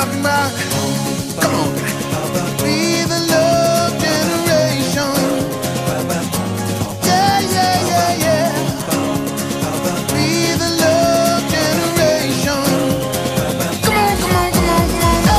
talking about. Come on. Be the love generation. Yeah, yeah, yeah, yeah. Be the love generation. Come on, come on, come on, come on.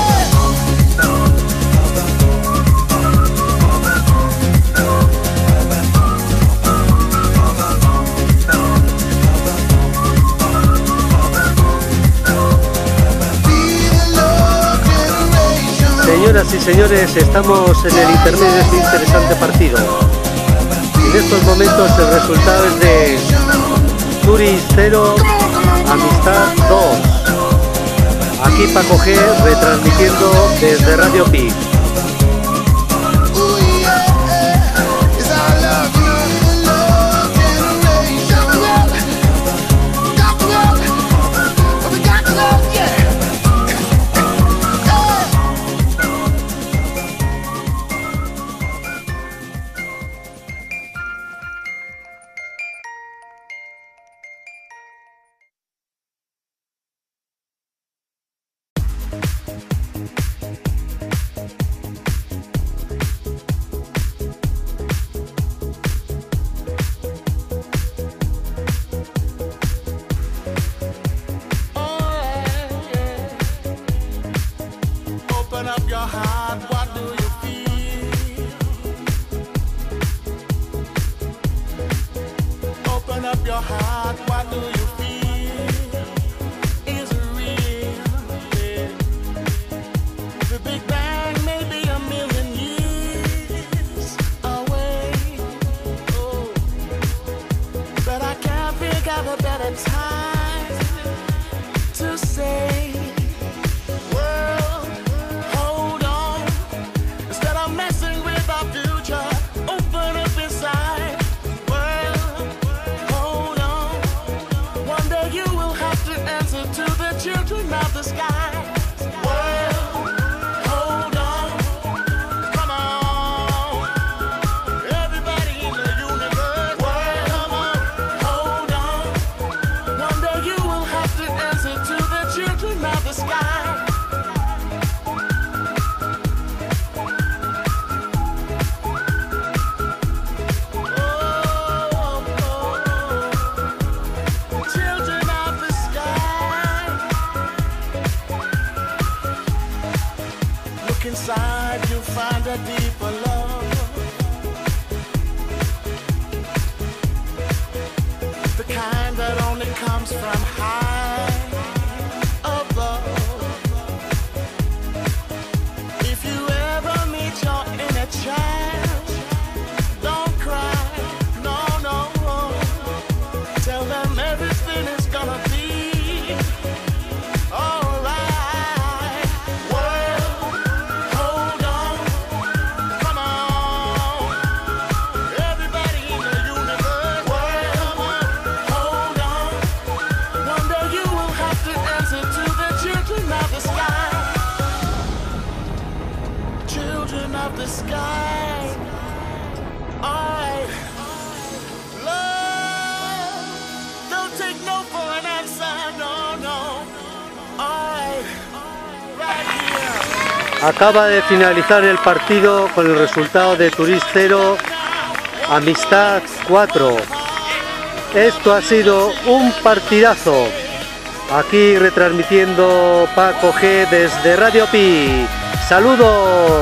Señoras y señores, estamos en el intermedio de este interesante partido. En estos momentos el resultado es de Turis 0, Amistad 2. Aquí Paco G retransmitiendo desde Radio Pi. Open up your heart, what do you feel? Open up your heart, what do you feel? Is it real? Yeah. The Big Bang may be a million years away. Oh, but I can't think of a better time to say, children of the sky. World, hold on. Come on. Everybody in the universe. World, come on. Hold on. One day you will have to answer to the children of the sky. Inside you find a deeper love, the kind that only comes from high above. If you ever meet your inner child, don't cry, no, no. Tell them everything is gonna be alright. Of the sky, I love. Don't take no for an answer, no, no. Right here. Acaba de finalizar el partido con el resultado de Turis 0, Amistad 4. Esto ha sido un partidazo. Aquí retransmitiendo Paco G desde Radio Pi. ¡Saludos!